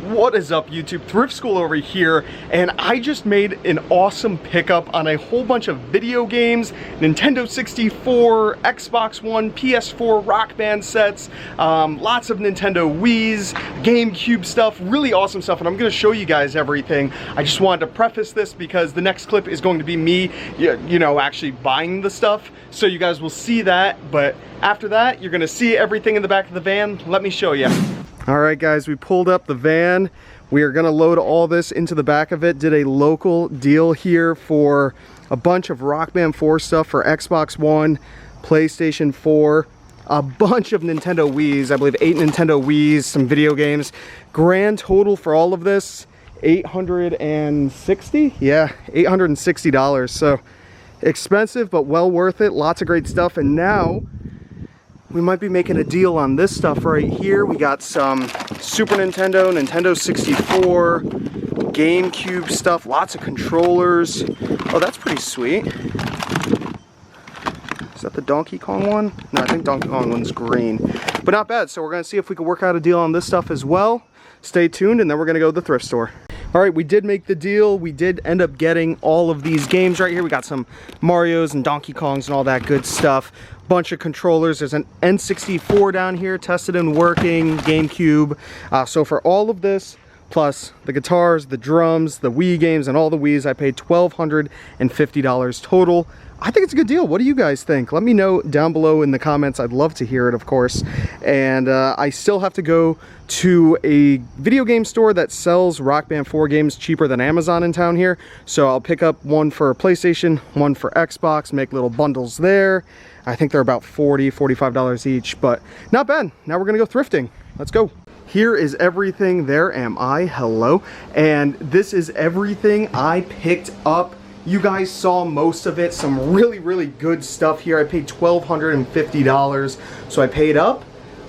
What is up, YouTube? ThriftSchool over here, and I just made an awesome pickup on a whole bunch of video games, Nintendo 64, Xbox One, PS4, Rock Band sets, lots of Nintendo Wii's, GameCube stuff, really awesome stuff, and I'm going to show you guys everything. I just wanted to preface this because the next clip is going to be me, you know, actually buying the stuff, so you guys will see that, but after that, you're going to see everything in the back of the van. Let me show you. Alright guys, we pulled up the van. We are going to load all this into the back of it. Did a local deal here for a bunch of Rock Band 4 stuff for Xbox One, PlayStation 4, a bunch of Nintendo Wii's, I believe 8 Nintendo Wii's, some video games. Grand total for all of this, $860? Yeah, $860. So expensive, but well worth it. Lots of great stuff. And now we might be making a deal on this stuff right here. We got some Super Nintendo, Nintendo 64, GameCube stuff, lots of controllers. Oh, that's pretty sweet. Is that the Donkey Kong one? No, I think Donkey Kong one's green. But not bad, so we're gonna see if we can work out a deal on this stuff as well. Stay tuned, and then we're gonna go to the thrift store. All right, we did make the deal. We did end up getting all of these games right here. We got some Marios and Donkey Kongs and all that good stuff. Bunch of controllers. There's an N64 down here, tested and working, GameCube. So for all of this, plus the guitars, the drums, the Wii games, and all the Wii's, I paid $1,250 total. I think it's a good deal. What do you guys think? Let me know down below in the comments. I'd love to hear it, of course. And I still have to go to a video game store that sells Rock Band 4 games cheaper than Amazon in town here. So I'll pick up one for PlayStation, one for Xbox, make little bundles there. I think they're about $40, $45 each, but not bad. Now we're gonna go thrifting. Let's go. Here is everything. There am I. Hello. And this is everything I picked up. You guys saw most of it. Some really, really good stuff here. I paid $1,250, so I paid up,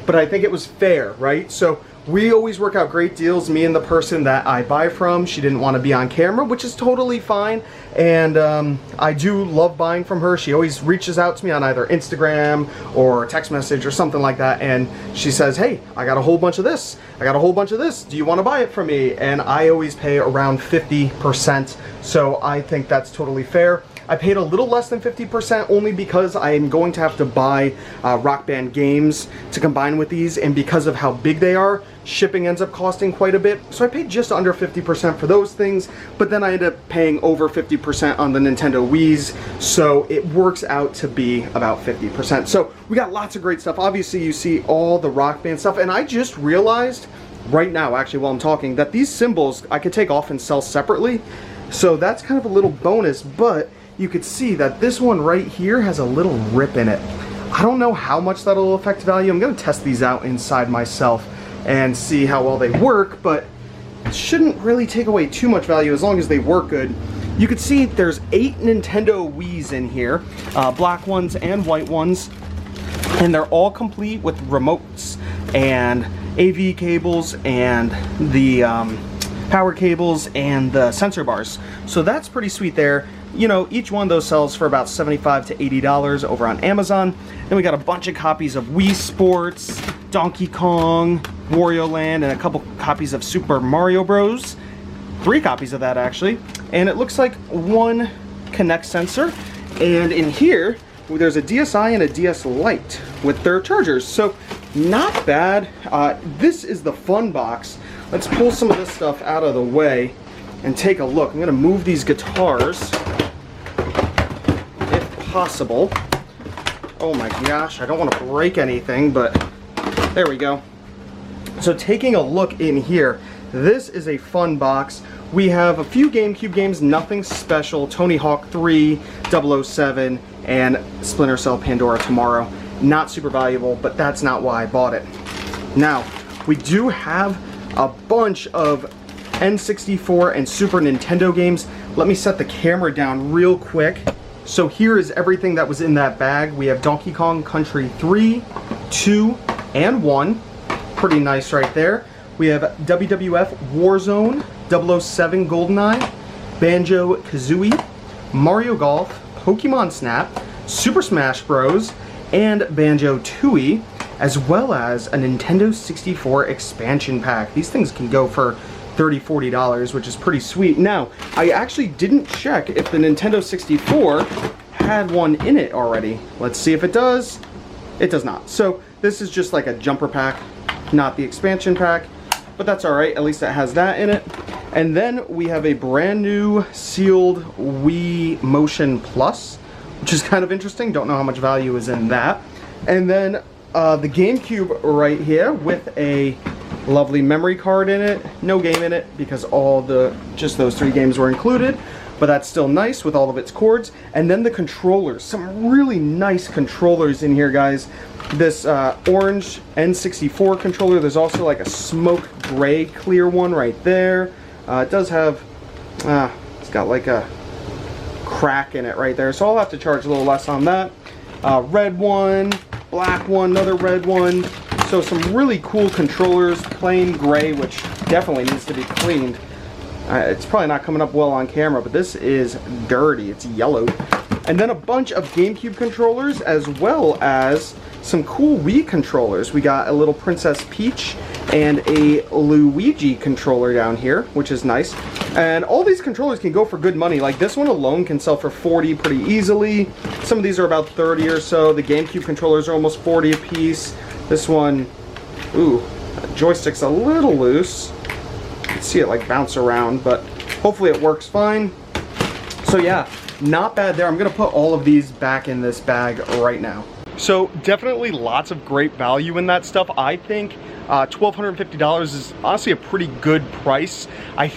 but I think it was fair, right? So we always work out great deals, me and the person that I buy from. She didn't want to be on camera, which is totally fine. And I do love buying from her. She always reaches out to me on either Instagram or text message or something like that. And she says, hey, I got a whole bunch of this. I got a whole bunch of this. Do you want to buy it from me? And I always pay around 50%. So I think that's totally fair. I paid a little less than 50% only because I am going to have to buy Rock Band games to combine with these, and because of how big they are, shipping ends up costing quite a bit. So I paid just under 50% for those things, but then I ended up paying over 50% on the Nintendo Wii's, so it works out to be about 50%. So we got lots of great stuff. Obviously you see all the Rock Band stuff, and I just realized right now, actually while I'm talking, that these symbols I could take off and sell separately. So that's kind of a little bonus, but you could see that this one right here has a little rip in it. I don't know how much that'll affect value. I'm going to test these out inside myself and see how well they work, but it shouldn't really take away too much value as long as they work good. You could see there's 8 Nintendo Wii's in here, black ones and white ones, and they're all complete with remotes and AV cables and the power cables and the sensor bars. So that's pretty sweet there. You know, each one of those sells for about $75 to $80 over on Amazon. Then we got a bunch of copies of Wii Sports, Donkey Kong, Wario Land, and a couple copies of Super Mario Bros. 3 copies of that actually. And it looks like one Kinect sensor. And in here, there's a DSi and a DS Lite with their chargers. So not bad. This is the fun box. Let's pull some of this stuff out of the way and take a look. I'm gonna move these guitars if possible. Oh my gosh, I don't want to break anything, but there we go. So taking a look in here, this is a fun box. We have a few GameCube games, nothing special. Tony Hawk 3, 007, and Splinter Cell Pandora Tomorrow. Not super valuable, but that's not why I bought it. Now, we do have a bunch of N64 and Super Nintendo games. Let me set the camera down real quick. So here is everything that was in that bag. We have Donkey Kong Country 3, 2, and 1. Pretty nice right there. We have WWF Warzone, 007 GoldenEye, Banjo-Kazooie, Mario Golf, Pokemon Snap, Super Smash Bros., and Banjo-Tooie. as well as a Nintendo 64 expansion pack. These things can go for $30, $40, which is pretty sweet. Now, I actually didn't check if the Nintendo 64 had one in it already. Let's see if it does. It does not. So this is just like a jumper pack, not the expansion pack, but that's all right. At least it has that in it. And then we have a brand new sealed Wii Motion Plus, which is kind of interesting. Don't know how much value is in that. And then the GameCube right here with a lovely memory card in it. No game in it because just those 3 games were included, but that's still nice with all of its cords. And then the controllers, some really nice controllers in here, guys. This orange N64 controller. There's also like a smoke gray clear one right there. It does have, it's got like a crack in it right there, so I'll have to charge a little less on that. Red one, black one, another red one. So some really cool controllers, plain gray, which definitely needs to be cleaned. It's probably not coming up well on camera, but this is dirty. It's yellowed. And then a bunch of GameCube controllers, as well as some cool Wii controllers. We got a little Princess Peach and a Luigi controller down here, which is nice. And all these controllers can go for good money. Like this one alone can sell for $40 pretty easily. Some of these are about $30 or so. The GameCube controllers are almost $40 a piece. This one, ooh, joystick's a little loose. You can see it like bounce around, but hopefully it works fine. So yeah, not bad there. I'm gonna put all of these back in this bag right now. So definitely lots of great value in that stuff. I think $1,250 is honestly a pretty good price. I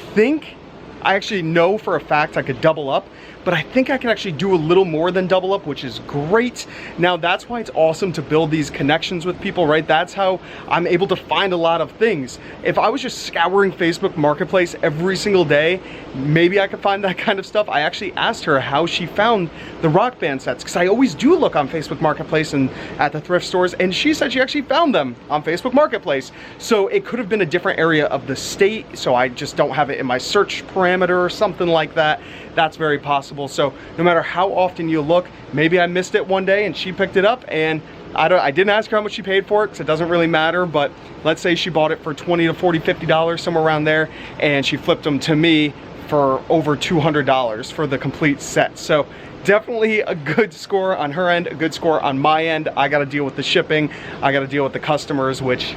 actually know for a fact I could double up, but I think I can actually do a little more than double up, which is great. Now that's why it's awesome to build these connections with people, right? That's how I'm able to find a lot of things. If I was just scouring Facebook Marketplace every single day, maybe I could find that kind of stuff. I actually asked her how she found the Rock Band sets, because I always do look on Facebook Marketplace and at the thrift stores, and she said she actually found them on Facebook Marketplace. So it could have been a different area of the state, so I just don't have it in my search parameter or something like that. That's very possible. So no matter how often you look, maybe I missed it one day and she picked it up, and I didn't ask her how much she paid for it because it doesn't really matter, but let's say she bought it for $20 to $40, $50, somewhere around there, and she flipped them to me for over $200 for the complete set. So definitely a good score on her end, a good score on my end. I got to deal with the shipping, I got to deal with the customers, which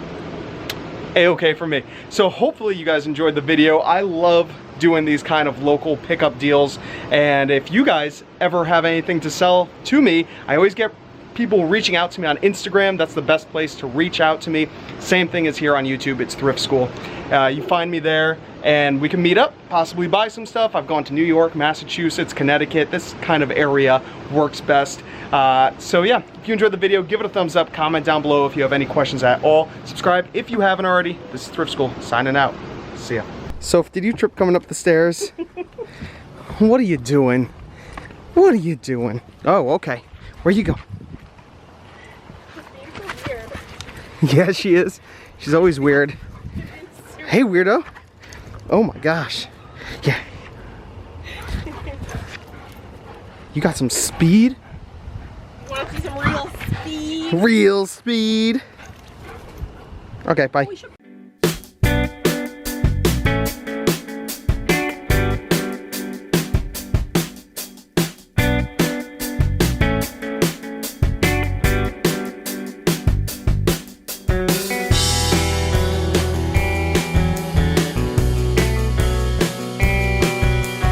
A-okay for me. So hopefully you guys enjoyed the video. I love doing these kind of local pickup deals, and if you guys ever have anything to sell to me, I always get people reaching out to me on Instagram. That's the best place to reach out to me. Same thing as here on YouTube, it's Thrift School. You find me there and we can meet up, possibly buy some stuff. I've gone to New York, Massachusetts, Connecticut. This kind of area works best. So yeah, if you enjoyed the video, give it a thumbs up, comment down below if you have any questions at all. Subscribe if you haven't already. This is Thrift School signing out. See ya. So did you trip coming up the stairs? What are you doing? What are you doing? Oh, okay. Where you going? Yeah, she is. She's always weird. Hey, weirdo. Oh my gosh. Yeah. You got some speed? Want to see some real speed? Real speed. Okay, bye.